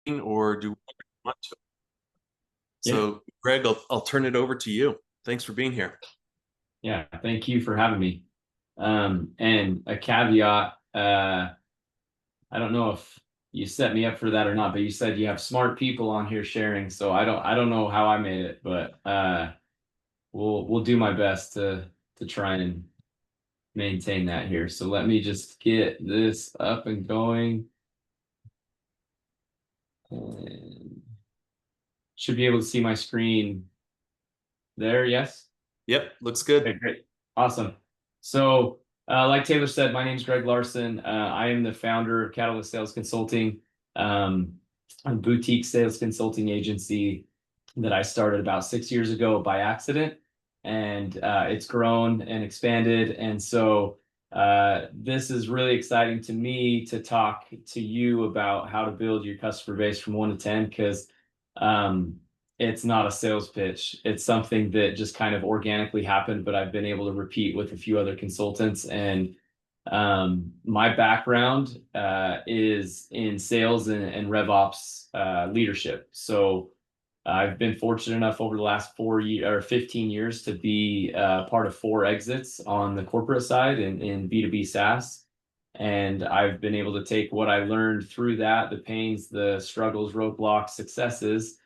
or do we want to? Yeah, So, Greg, I'll turn it over to you. Thanks for being here. yeah. Thank you for having me. And a caveat, I don't know if you set me up for that or not, but you said you have smart people on here sharing, so I don't know how I made it, but we'll do my best to try and maintain that here. So let me just get this up and going. And should be able to see my screen there, yes? Yep, looks good. Okay, great. Awesome. So, like Taylor said, my name is Greg Larsen. I am the founder of Catalyst Sales Consulting, um, a boutique sales consulting agency that I started about 6 years ago by accident. And it's grown and expanded. And so, this is really exciting to me to talk to you about how to build your customer base from 1 to 10, because um, it's not a sales pitch. It's something that just kind of organically happened, but I've been able to repeat with a few other consultants. And my background is in sales and RevOps leadership. So I've been fortunate enough over the last 4 years or 15 years to be part of 4 exits on the corporate side in B2B SaaS. And I've been able to take what I learned through that, the pains, the struggles, roadblocks, successes,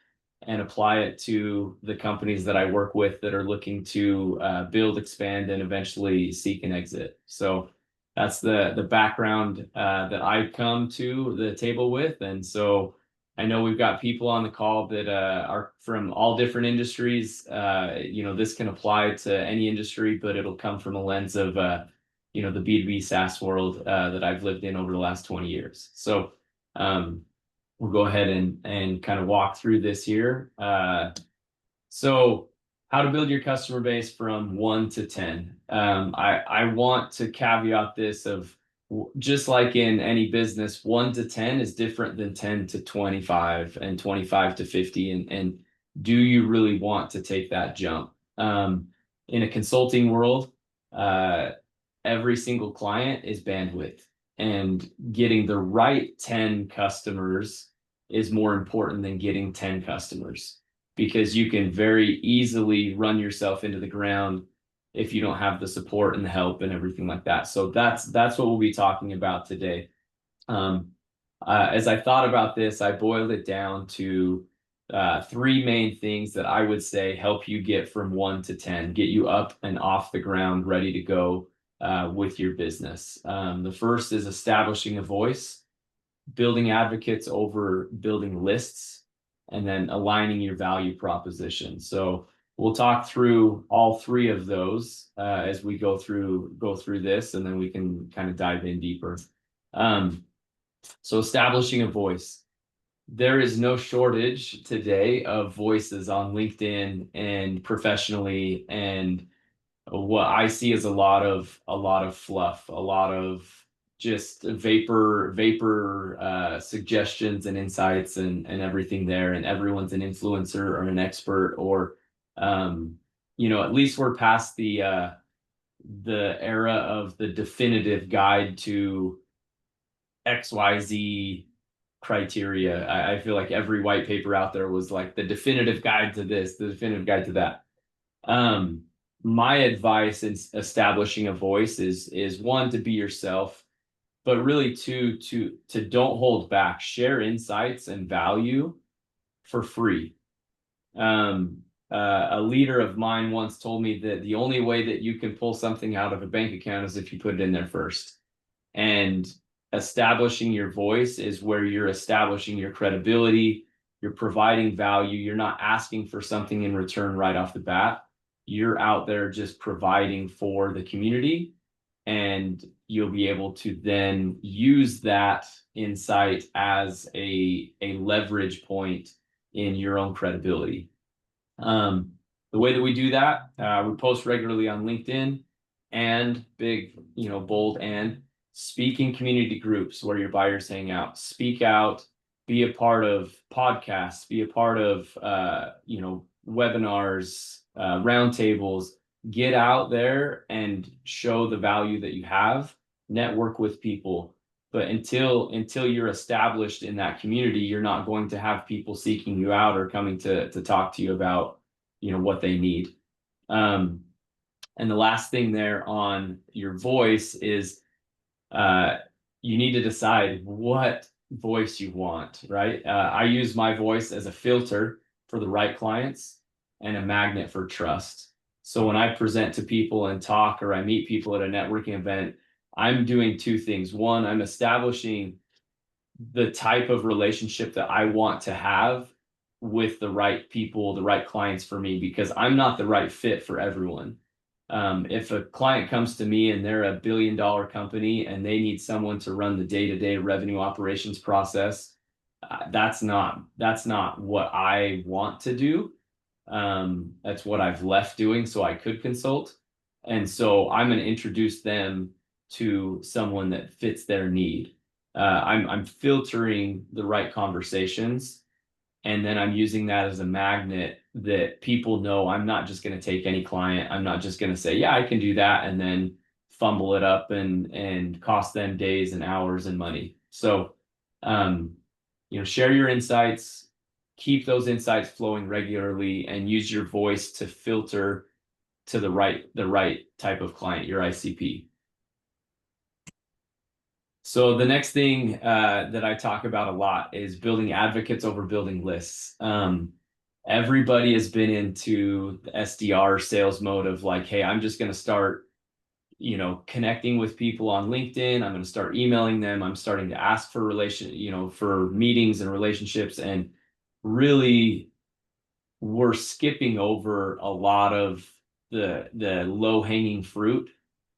and apply it to the companies that I work with that are looking to build, expand, and eventually seek an exit. So that's the background that I come to the table with. And so I know we've got people on the call that are from all different industries. This can apply to any industry, but it'll come from a lens of the B2B SaaS world that I've lived in over the last 20 years. So we'll go ahead and kind of walk through this here. So how to build your customer base from 1 to 10. I want to caveat this of just like in any business, 1 to 10 is different than 10 to 25 and 25 to 50. And do you really want to take that jump? In a consulting world, uh, every single client is bandwidth, and getting the right 10 customers is more important than getting 10 customers, because you can very easily run yourself into the ground if you don't have the support and the help and everything like that. So that's what we'll be talking about today. As I thought about this, I boiled it down to 3 main things that I would say help you get from 1 to 10, get you up and off the ground, ready to go with your business. The first is establishing a voice, building advocates over building lists, and then aligning your value proposition. So we'll talk through all 3 of those as we go through this, and then we can kind of dive in deeper. So establishing a voice. There is no shortage today of voices on LinkedIn and professionally, and what I see is a lot of fluff, a lot of just vapor suggestions and insights and everything there, and everyone's an influencer or an expert, or at least we're past the era of the definitive guide to XYZ criteria. I feel like every white paper out there was like the definitive guide to this, the definitive guide to that. My advice in establishing a voice is one, to be yourself, but really to don't hold back. Share insights and value for free. A leader of mine once told me that the only way that you can pull something out of a bank account is if you put it in there first. And establishing your voice is where you're establishing your credibility, you're providing value, you're not asking for something in return right off the bat. You're out there just providing for the community, and you'll be able to then use that insight as a leverage point in your own credibility. The way that we do that, we post regularly on LinkedIn, and big, bold, and speak in community groups where your buyers hang out. Speak out, be a part of podcasts, be a part of webinars, roundtables. Get out there and show the value that you have. Network with people. But until you're established in that community, you're not going to have people seeking you out or coming to talk to you about, what they need. And the last thing there on your voice is you need to decide what voice you want, right? I use my voice as a filter for the right clients and a magnet for trust. So when I present to people and talk, or I meet people at a networking event, I'm doing two things. One, I'm establishing the type of relationship that I want to have with the right people, the right clients for me, because I'm not the right fit for everyone. If a client comes to me and they're $1 billion company and they need someone to run the day-to-day revenue operations process, that's not what I want to do. That's what I've left doing so I could consult. And so I'm going to introduce them to someone that fits their need. I'm filtering the right conversations, and then I'm using that as a magnet that people know I'm not just going to take any client. I'm not just going to say, yeah, I can do that, and then fumble it up and cost them days and hours and money. So, share your insights, keep those insights flowing regularly, and use your voice to filter to the right type of client, your ICP. So the next thing that I talk about a lot is building advocates over building lists. Everybody has been into the SDR sales mode of like, hey, I'm just going to start, connecting with people on LinkedIn. I'm going to start emailing them. I'm starting to ask for for meetings and relationships. And really, we're skipping over a lot of the low hanging fruit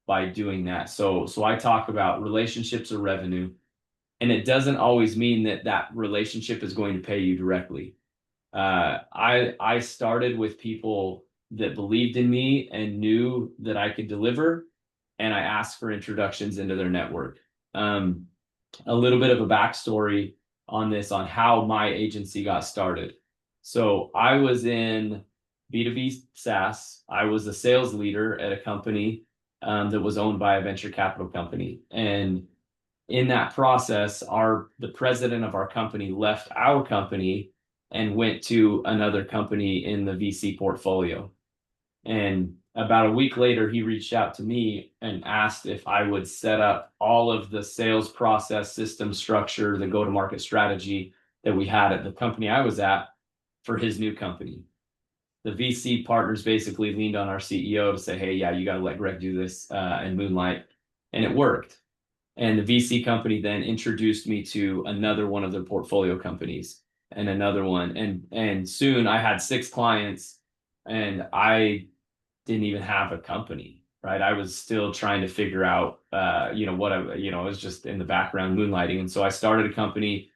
by doing that. So I talk about relationships or revenue, and it doesn't always mean that relationship is going to pay you directly. I started with people that believed in me and knew that I could deliver, and I asked for introductions into their network. A little bit of a backstory on this, on how my agency got started. So I was in B2B SaaS. I was a sales leader at a company that was owned by a venture capital company. And in that process, the president of our company left our company and went to another company in the VC portfolio. And about a week later, he reached out to me and asked if I would set up all of the sales process, system structure, the go-to-market strategy that we had at the company I was at for his new company. The VC partners basically leaned on our CEO to say, hey, yeah, you got to let Greg do this and moonlight. And it worked. And the VC company then introduced me to another one of their portfolio companies and another one. And soon I had 6 clients, and I didn't even have a company, right? I was still trying to figure out, I was just in the background moonlighting. And so I started a company,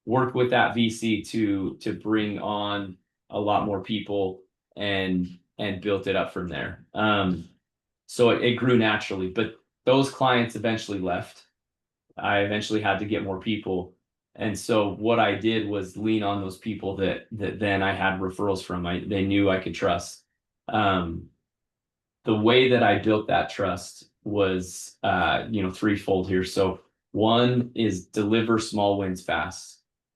worked with that VC to bring on a lot more people and built it up from there. So it grew naturally, but those clients eventually left. I eventually had to get more people. And so what I did was lean on those people that then I had referrals from. They knew I could trust. The way that I built that trust was, threefold here. So one is deliver small wins fast.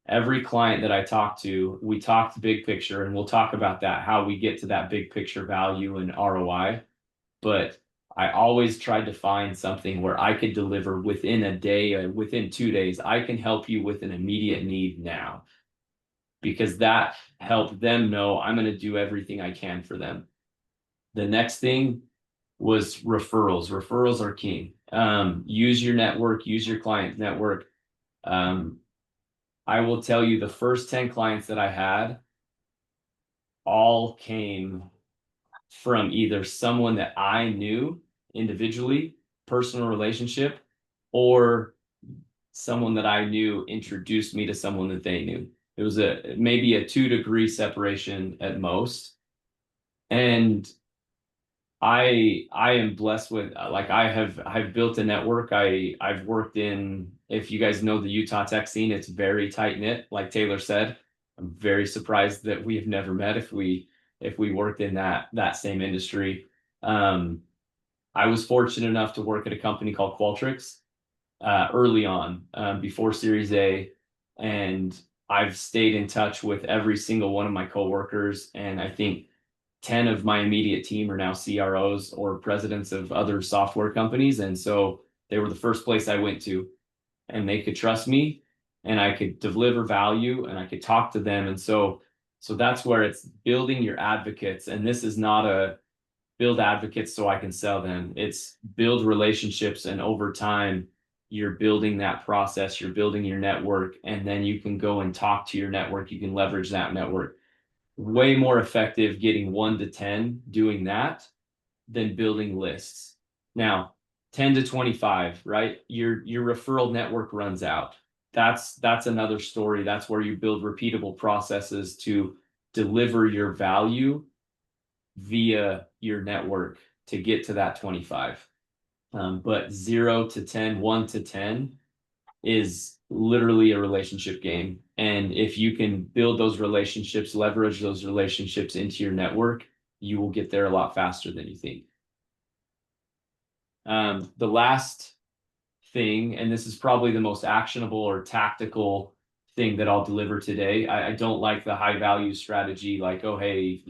Every client that I talk to, we talked big picture, and we'll talk about that, how we get to that big picture value and ROI. But I always tried to find something where I could deliver within a day, within 2 days. I can help you with an immediate need now, because that helped them know I'm going to do everything I can for them. The next thing was referrals. Referrals are king. Use your network, use your client network. I will tell you, the first 10 clients that I had all came from either someone that I knew individually, personal relationship, or someone that I knew introduced me to someone that they knew. It was maybe a 2-degree separation at most. And I am blessed with, I've built a network. I've worked in, if you guys know the Utah tech scene, it's very tight knit. Like Taylor said, I'm very surprised that we have never met if we worked in that same industry. I was fortunate enough to work at a company called Qualtrics. early on, before Series A, and I've stayed in touch with every single one of my coworkers, and I think 10 of my immediate team are now CROs or presidents of other software companies. And so they were the first place I went to, and they could trust me, and I could deliver value, and I could talk to them. And so that's where it's building your advocates. And this is not a build advocates so I can sell them. It's build relationships, and over time, you're building that process, you're building your network, and then you can go and talk to your network. You can leverage that network. Way more effective getting 1 to 10 doing that than building lists. Now, 10 to 25, right? Your referral network runs out. That's another story. That's where you build repeatable processes to deliver your value via your network to get to that 25. But 0 to 10, 1 to 10 is literally a relationship game. And if you can build those relationships, leverage those relationships into your network, you will get there a lot faster than you think. The last thing, and this is probably the most actionable or tactical thing that I'll deliver today. I don't like the high value strategy, like, oh, hey,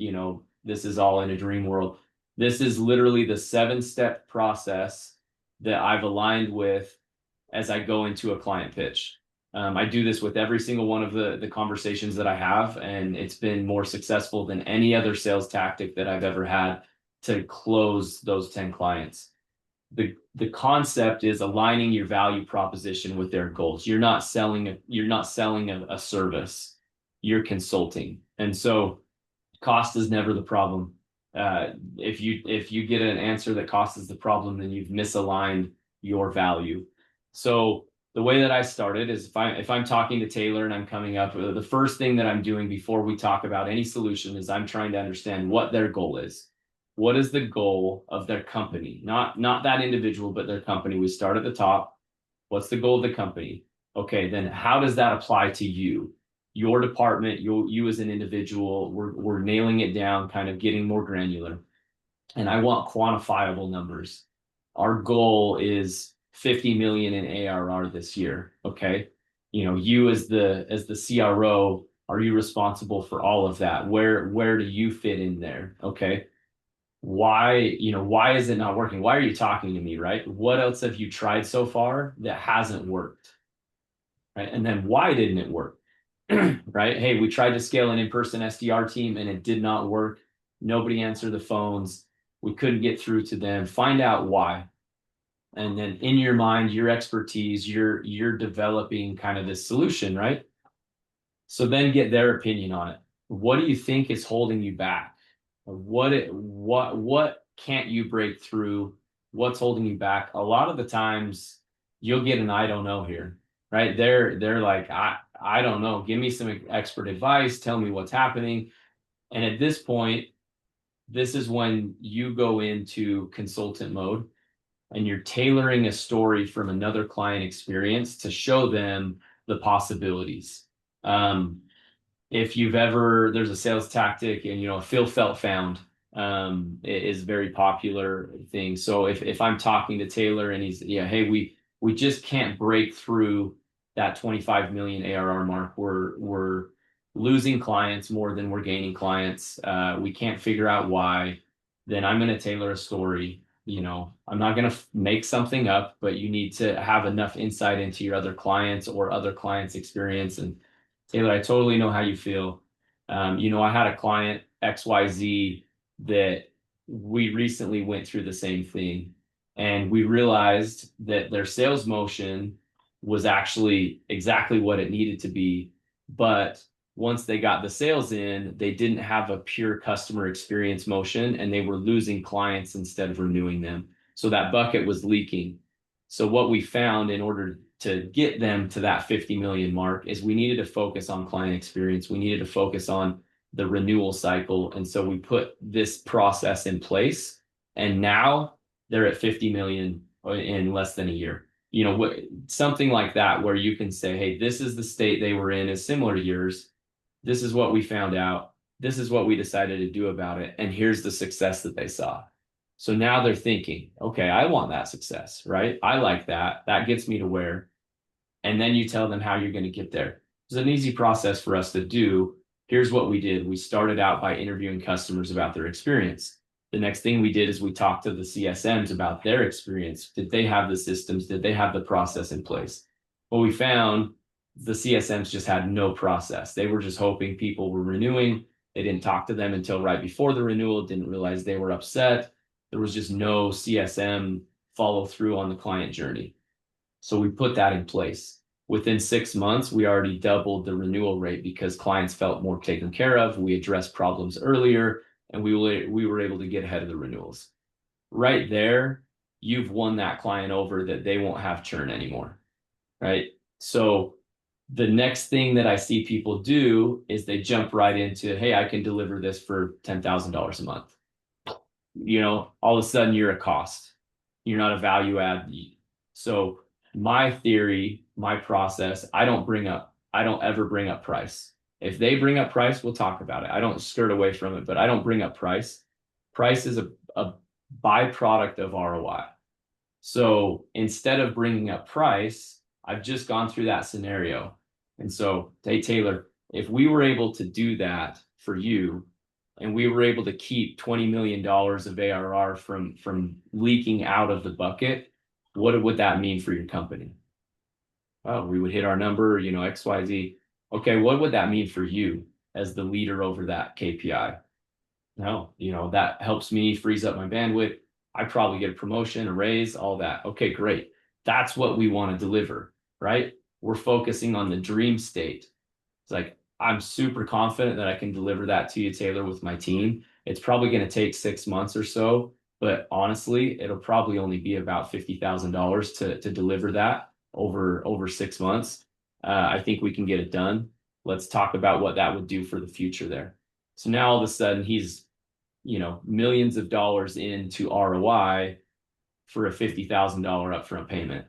this is all in a dream world. This is literally the 7-step process that I've aligned with as I go into a client pitch. I do this with every single one of the conversations that I have, and it's been more successful than any other sales tactic that I've ever had to close those 10 clients. The concept is aligning your value proposition with their goals. You're not selling a service, you're consulting. And so cost is never the problem. If you get an answer that cost is the problem, then you've misaligned your value. So the way that I started is if I'm talking to Taylor and I'm coming up, the first thing that I'm doing before we talk about any solution is I'm trying to understand what their goal is. What is the goal of their company? Not that individual, but their company. We start at the top. What's the goal of the company? Okay, then how does that apply to you? Your department, you as an individual, we're nailing it down, kind of getting more granular. And I want quantifiable numbers. Our goal is 50 million in ARR this year. Okay. You as the CRO, are you responsible for all of that? Where do you fit in there? Okay. Why is it not working? Why are you talking to me, right? What else have you tried so far that hasn't worked? Right. And then why didn't it work? Right. Hey, we tried to scale an in-person SDR team and it did not work. Nobody answered the phones. We couldn't get through to them. Find out why. And then in your mind, your expertise, you're developing kind of this solution, right? So then get their opinion on it. What do you think is holding you back? What can't you break through? What's holding you back? A lot of the times you'll get an I don't know here, right? They're like, I don't know. Give me some expert advice. Tell me what's happening. And at this point, this is when you go into consultant mode and you're tailoring a story from another client experience to show them the possibilities. If you've ever, there's a sales tactic, and feel felt found is very popular thing. So if I'm talking to Taylor and he's, hey, we just can't break through that 25 million ARR mark. We're losing clients more than we're gaining clients. We can't figure out why. Then I'm going to tailor a story. I'm not going to make something up, but you need to have enough insight into your other clients or other clients' experience. And Taylor, I totally know how you feel. I had a client XYZ that we recently went through the same thing, and we realized that their sales motion was actually exactly what it needed to be. But once they got the sales in, they didn't have a pure customer experience motion, and they were losing clients instead of renewing them. So that bucket was leaking. So what we found in order to get them to that 50 million mark is we needed to focus on client experience. We needed to focus on the renewal cycle. And so we put this process in place, and now they're at 50 million in less than a year. Something like that, where you can say, hey, this is the state they were in, is similar to yours. This is what we found out. This is what we decided to do about it. And here's the success that they saw. So now they're thinking, okay, I want that success, right? I like that. That gets me to where. And then you tell them how you're going to get there. It's an easy process for us to do. Here's what we did. We started out by interviewing customers about their experience. The next thing we did is we talked to the CSMs about their experience. Did they have the systems? Did they have the process in place? Well, we found the CSMs just had no process. They were just hoping people were renewing. They didn't talk to them until right before the renewal, didn't realize they were upset. There was just no CSM follow through on the client journey. So we put that in place. Within 6 months, we already doubled the renewal rate because clients felt more taken care of. We addressed problems earlier, and we were able to get ahead of the renewals. Right there, you've won that client over that they won't have churn anymore, right? So the next thing that I see people do is they jump right into, hey, I can deliver this for $10,000 a month. All of a sudden you're a cost. You're not a value add. So my theory, my process, I don't ever bring up price. If they bring up price, we'll talk about it. I don't skirt away from it, but I don't bring up price. Price is a byproduct of ROI. So instead of bringing up price, I've just gone through that scenario. And so, hey, Taylor, if we were able to do that for you, and we were able to keep $20 million of ARR from leaking out of the bucket, what would that mean for your company? Oh, we would hit our number, XYZ. Okay, what would that mean for you as the leader over that KPI? No, that helps me, frees up my bandwidth. I probably get a promotion, a raise, all that. Okay, great. That's what we want to deliver, right? We're focusing on the dream state. It's like, I'm super confident that I can deliver that to you, Taylor, with my team. It's probably going to take 6 months or so, but honestly, it'll probably only be about $50,000 to deliver that over 6 months. I think we can get it done. Let's talk about what that would do for the future there. So now all of a sudden he's, millions of dollars into ROI for a $50,000 upfront payment,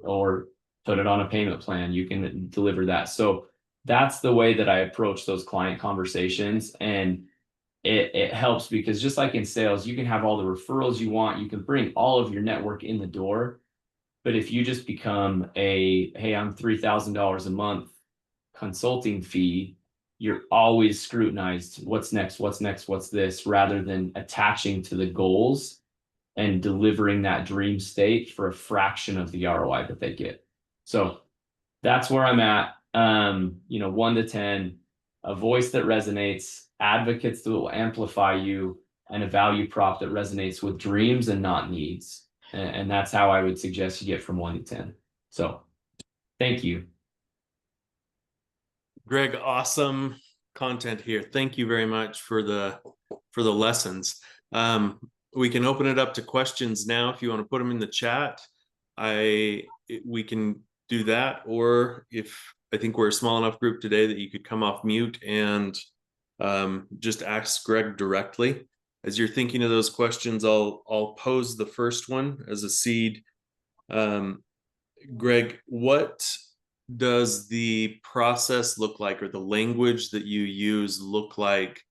or put it on a payment plan. You can deliver that. So that's the way that I approach those client conversations. And it helps because just like in sales, you can have all the referrals you want. You can bring all of your network in the door. But if you just become hey, I'm $3,000 a month consulting fee, you're always scrutinized. What's next? What's next? What's this? Rather than attaching to the goals and delivering that dream state for a fraction of the ROI that they get. So that's where I'm at. 1 to 10, a voice that resonates, advocates that will amplify you, and a value prop that resonates with dreams and not needs. And that's how I would suggest you get from 1 to 10. So thank you. Greg, awesome content here. Thank you very much for the lessons. We can open it up to questions now if you want to put them in the chat. We can do that, or if I think we're a small enough group today that you could come off mute and just ask Greg directly. As you're thinking of those questions, I'll pose the first one as a seed. Greg, what does the process look like, or the language that you use look like,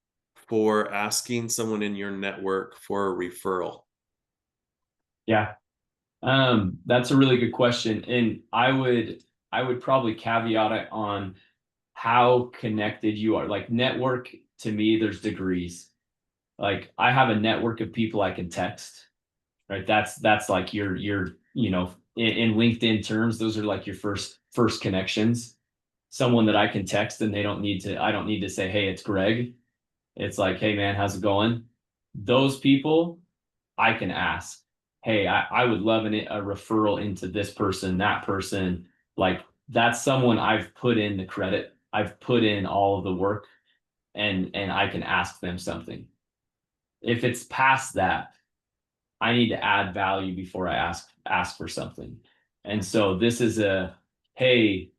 for asking someone in your network for a referral? Yeah, that's a really good question. And I would probably caveat it on how connected you are. Like, network, to me, there's degrees. Like, I have a network of people I can text, right? That's like your in LinkedIn terms, those are like your first connections. Someone that I can text and I don't need to say, hey, it's Greg. It's like, hey man, how's it going? Those people I can ask, hey, I would love a referral into this person, that person. Like, that's someone I've put in the credit. I've put in all of the work, and I can ask them something. If it's past that, I need to add value before I ask for something. And so this is hey,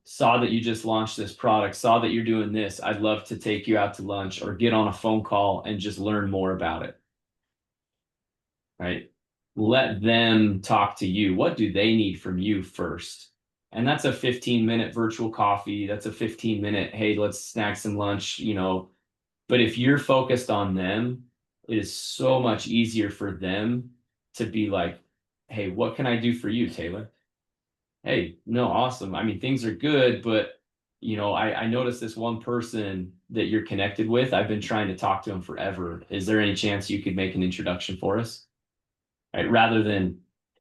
saw that you just launched this product, saw that you're doing this. I'd love to take you out to lunch or get on a phone call and just learn more about it. Right? Let them talk to you. What do they need from you first? And that's a 15-minute virtual coffee. That's a 15-minute, hey, let's snack some lunch, But if you're focused on them, it is so much easier for them to be like, hey, what can I do for you, Taylor? Hey, no, awesome. I mean, things are good, but I noticed this one person that you're connected with. I've been trying to talk to him forever. Is there any chance you could make an introduction for us? Right? Rather than,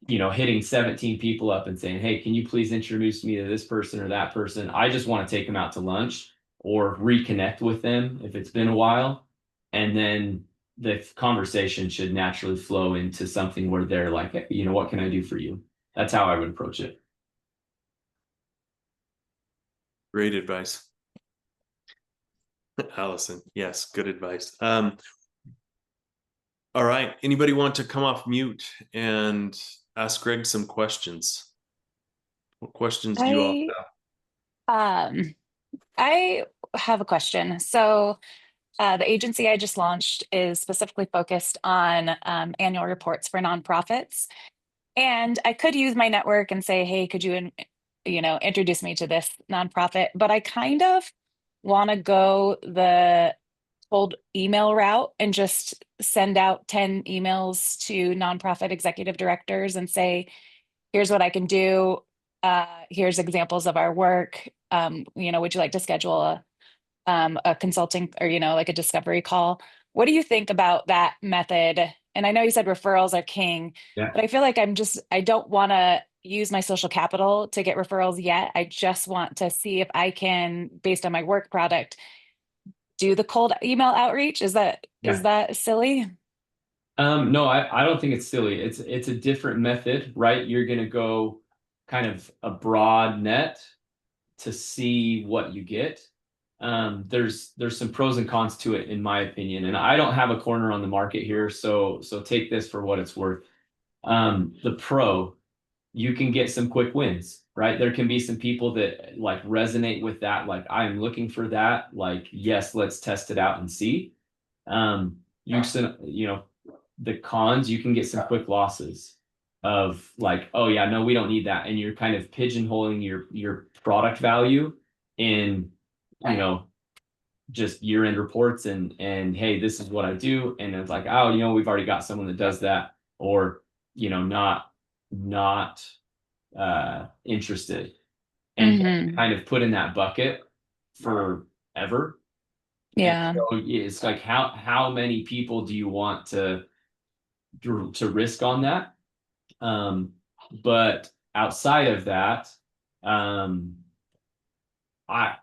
hitting 17 people up and saying, hey, can you please introduce me to this person or that person? I just want to take them out to lunch or reconnect with them if it's been a while. And then the conversation should naturally flow into something where they're like, hey, what can I do for you? That's how I would approach it. Great advice. Allison, yes, good advice. All right. Anybody want to come off mute and ask Greg some questions? What questions do you all I have? I have a question. So the agency I just launched is specifically focused on annual reports for nonprofits. And I could use my network and say, hey, could you, introduce me to this nonprofit? But I kind of want to go the cold email route and just send out 10 emails to nonprofit executive directors and say, here's what I can do. Here's examples of our work. Would you like to schedule a consulting or, like a discovery call? What do you think about that method? And I know you said referrals are king, Yeah. but I feel like I don't want to use my social capital to get referrals yet. I just want to see if I can, based on my work product, do the cold email outreach. Is that Yeah. silly? No, I don't think it's silly. It's a different method, right? You're gonna go kind of a broad net to see what you get. There's some pros and cons to it, in my opinion, and I don't have a corner on the market here, so take this for what it's worth. The pro, you can get some quick wins, right? There can be some people that like resonate with that, like I'm looking for that, like yes, let's test it out and see. The cons, you can get some quick losses of like, oh yeah, no, we don't need that. And you're kind of pigeonholing your product value in, just year-end reports and hey, this is what I do. And it's like, oh, we've already got someone that does that, or not interested. And Hmm. kind of put in that bucket forever. And Yeah. so it's like how many people do you want to risk on that? But outside of that, um, I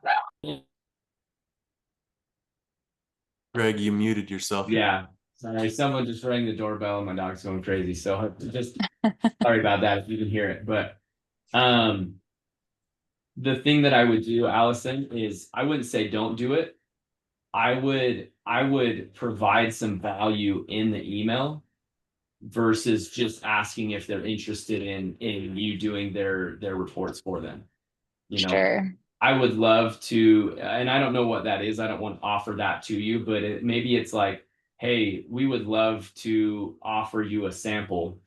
Greg, you muted yourself. yeah, sorry, someone just rang the doorbell and my dog's going crazy. So just sorry about that if you can hear it. But um, the thing that I would do, Allison, is I wouldn't say don't do it. I would provide some value in the email versus just asking if they're interested in you doing their reports for them. Sure. I would love to, and I don't know what that is. I don't want to offer that to you, but maybe it's like, hey, we would love to offer you a sample,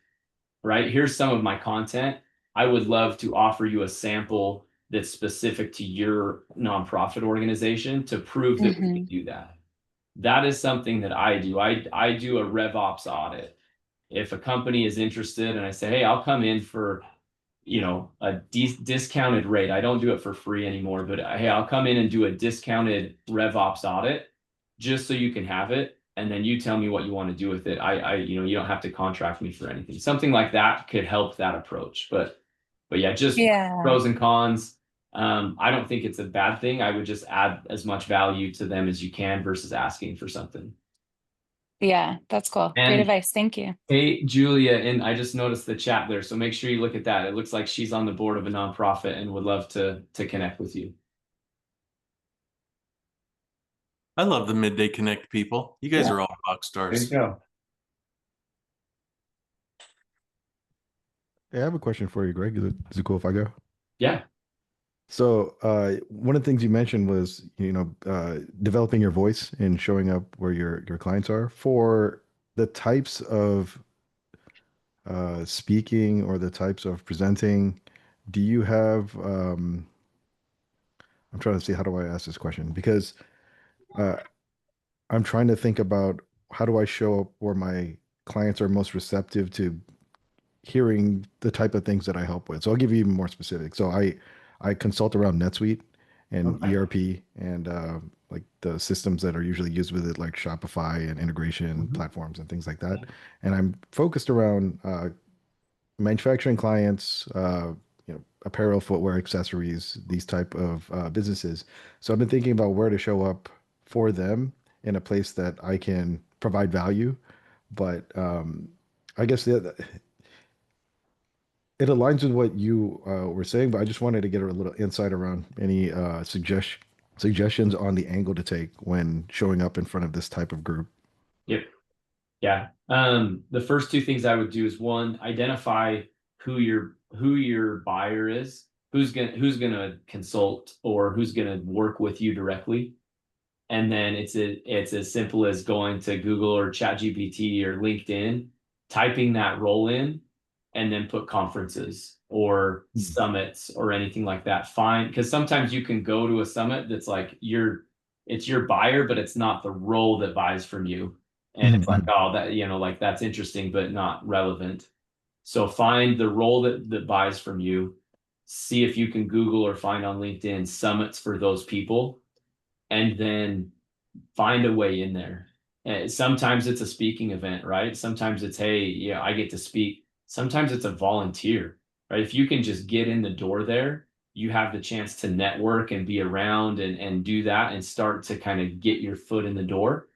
right? Here's some of my content. I would love to offer you a sample that's specific to your nonprofit organization to prove that we can Hmm. do that. That is something that I do. I do a RevOps audit. If a company is interested and I say, hey, I'll come in for a discounted rate. I don't do it for free anymore, but hey, I'll come in and do a discounted RevOps audit just so you can have it. And then you tell me what you want to do with it. You don't have to contract me for anything. Something like that could help that approach. But yeah, just Yeah. pros and cons. I don't think it's a bad thing. I would just add as much value to them as you can versus asking for something. Yeah. That's cool. Great And advice. Thank you. hey, Julia, and I just noticed the chat there, so make sure you look at that. It looks like she's on the board of a nonprofit and would love to connect with you. I love the Midday Connect people. You guys Yeah, are all rock there you stars. go. Hey, I have a question for you, Greg. Is it cool if I go? Yeah, So, one of the things you mentioned was, developing your voice and showing up where your clients are for the types of speaking or the types of presenting. Do you have, I'm trying to see how do I ask this question because uh, I'm trying to think about how do I show up where my clients are most receptive to hearing the type of things that I help with? So I'll give you even more specific. So I consult around NetSuite and Okay. ERP and like the systems that are usually used with it, like Shopify and integration platforms and things like that. And I'm focused around manufacturing clients, apparel, footwear, accessories, these type of businesses. So I've been thinking about where to show up for them in a place that I can provide value. But I guess it aligns with what you were saying, but I just wanted to get a little insight around any suggestions on the angle to take when showing up in front of this type of group. Yep. Yeah. The first two things I would do is, one, identify who your buyer is, who's gonna consult or who's gonna work with you directly. And then it's as simple as going to Google or ChatGPT or LinkedIn, typing that role in, and then put conferences or summits or anything like that. Fine, because sometimes you can go to a summit that's like it's your buyer, but it's not the role that buys from you. And it's like, oh, that, like, that's interesting, but not relevant. So find the role that buys from you. See if you can Google or find on LinkedIn summits for those people, and then find a way in there. Sometimes it's a speaking event, right? Sometimes it's, hey, yeah, I get to speak. Sometimes it's a volunteer, right? If you can just get in the door there, you have the chance to network and be around and do that and start to kind of get your foot in the door.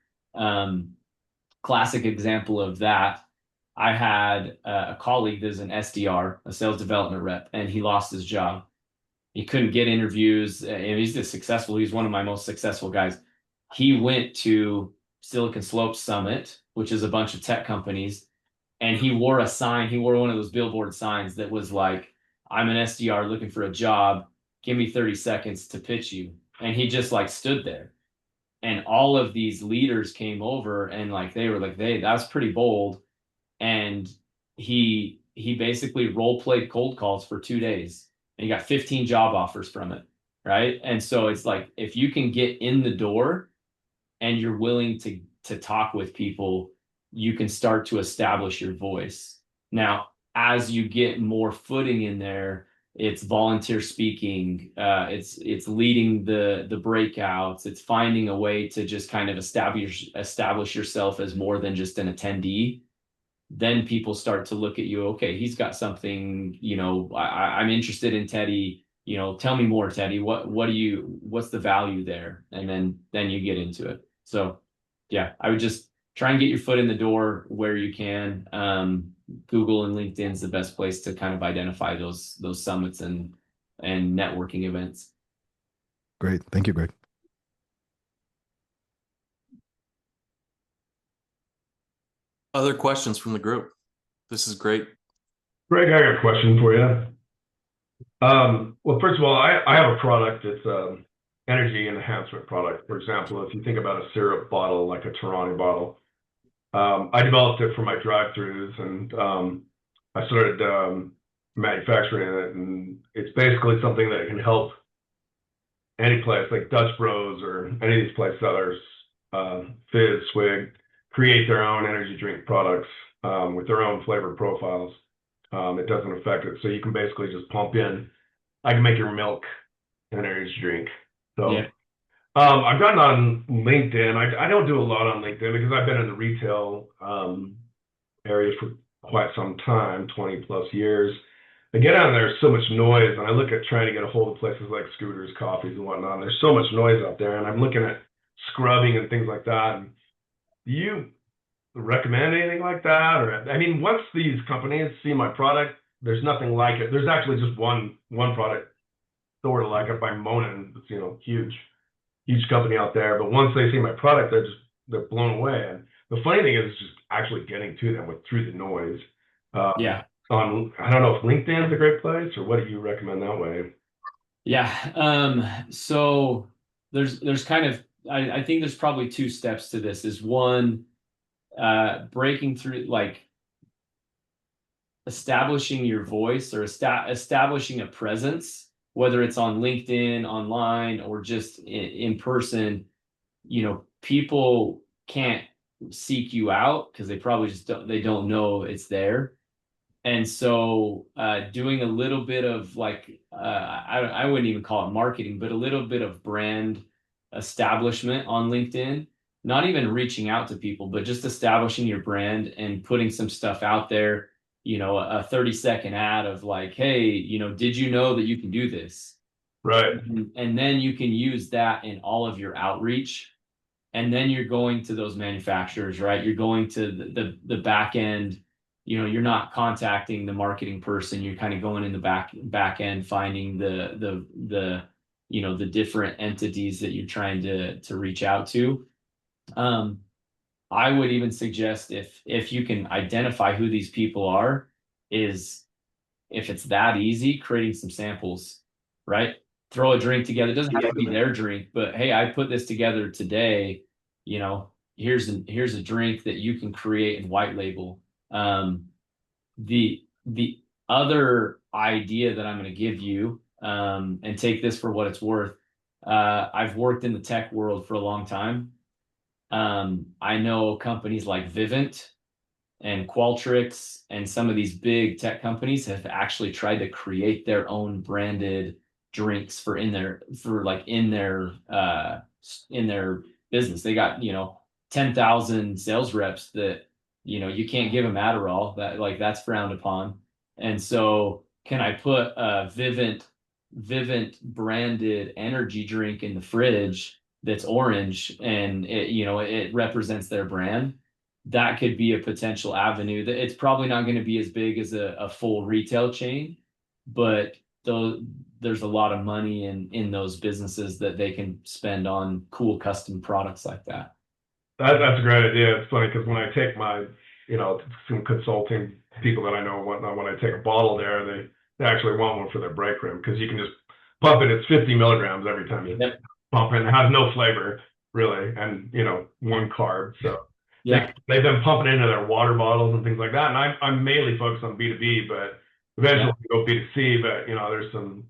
Classic example of that, I had a colleague that's an SDR, a sales development rep, and he lost his job. He couldn't get interviews, and he's just successful. He's one of my most successful guys. He went to Silicon Slopes Summit, which is a bunch of tech companies, and he wore a sign. He wore one of those billboard signs that was like, "I'm an SDR looking for a job. Give me 30 seconds to pitch you." And he just like stood there. And all of these leaders came over and like they were like, "Hey, that's pretty bold." And he basically role played cold calls for 2 days, and he got 15 job offers from it, right? And so it's like, if you can get in the door and you're willing to talk with people, you can start to establish your voice. Now, as you get more footing in there, it's volunteer speaking, it's leading the breakouts, it's finding a way to just kind of establish yourself as more than just an attendee. Then people start to look at you, okay, he's got something, I'm interested in Teddy, tell me more, Teddy. What's the value there? And then you get into it. So yeah, I would just try and get your foot in the door where you can. Google and LinkedIn is the best place to kind of identify those summits and networking events. Great. Thank you, Greg. Other questions from the group? This is great. Greg, I got a question for you. Well, first of all, I have a product. It's energy enhancement product. For example, if you think about a syrup bottle, like a Torani bottle, I developed it for my drive-throughs, and I started manufacturing it. And it's basically something that can help any place, like Dutch Bros or any of these place sellers, Fizz, Swig, create their own energy drink products with their own flavor profiles. It doesn't affect it. So you can basically just pump in. I can make your milk an energy drink. So Yeah. I've gotten on LinkedIn. I don't do a lot on LinkedIn because I've been in the retail area for quite some time, 20 plus years. I get on there, there's so much noise, and I look at trying to get a hold of places like Scooters, Coffees, and whatnot. There's so much noise out there, and I'm looking at scrubbing and things like that. And do you recommend anything like that? Or, I mean, once these companies see my product, there's nothing like it. There's actually just one product sort of like it by Monin. It's huge company out there. But once they see my product, they're blown away. And the funny thing is just actually getting to them through the noise. Yeah. I don't know if LinkedIn is a great place, or what do you recommend that way? Yeah. So there's kind of, I think there's probably two steps to this. Is one, breaking through, like establishing your voice or establishing a presence, whether it's on LinkedIn, online, or just in person. People can't seek you out because they probably just don't know it's there. And so doing a little bit of like I wouldn't even call it marketing, but a little bit of brand establishment on LinkedIn, not even reaching out to people, but just establishing your brand and putting some stuff out there, you know, a 30-second ad of like, hey, you know, did you know that you can do this? Right. And then you can use that in all of your outreach. And then you're going to those manufacturers, right? You're going to the back end. You know, you're not contacting the marketing person. You're kind of going in the back end, finding the you know, the different entities that you're trying to reach out to. I would even suggest if you can identify who these people are, is if it's that easy, creating some samples, right? Throw a drink together. It doesn't have to be their drink, but hey, I put this together today. You know, here's a drink that you can create and white label. The other idea that I'm going to give you, and take this for what it's worth. I've worked in the tech world for a long time. I know companies like Vivint and Qualtrics and some of these big tech companies have actually tried to create their own branded drinks for in their business. They got, you know, 10,000 sales reps that, you know, you can't give them Adderall, that like that's frowned upon. And so can I put a Vivint branded energy drink in the fridge that's orange and it, you know, it represents their brand? That could be a potential avenue. That it's probably not going to be as big as a full retail chain, but there's a lot of money in those businesses that they can spend on cool custom products like that. That's a great idea. It's funny because when I take my, you know, some consulting people that I know and whatnot, when I take a bottle there, they actually want one for their break room because you can just pump it. It's 50 milligrams every time you pump it. And it has no flavor really, and you know, 1 carb. So Yeah, they've been pumping into their water bottles and things like that. And I'm mainly focused on B2B, but eventually we'll go B2C. But you know, there's some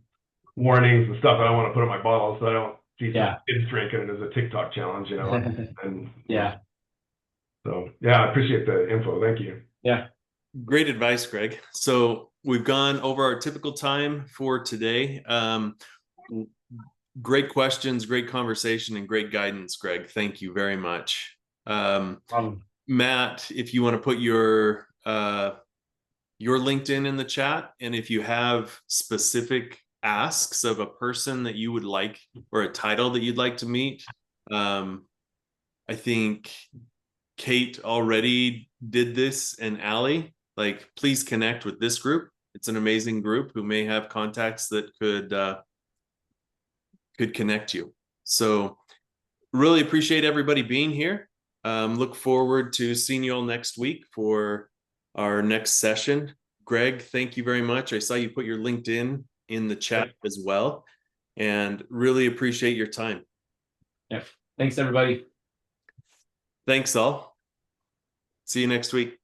warnings and stuff that I want to put in my bottles so I don't see some kids drinking it as a TikTok challenge, you know. And yeah. So yeah, I appreciate the info. Thank you. Yeah. Great advice, Greg. So we've gone over our typical time for today. Great questions, great conversation, and great guidance, Greg. Thank you very much. Matt, if you want to put your LinkedIn in the chat, and if you have specific asks of a person that you would like or a title that you'd like to meet, I think Kate already did this, and Allie, like, please connect with this group. It's an amazing group who may have contacts that could connect you. So really appreciate everybody being here. Look forward to seeing you all next week for our next session. Greg, thank you very much. I saw you put your LinkedIn in the chat as well, and really appreciate your time. Yeah. Thanks, everybody. Thanks all. See you next week.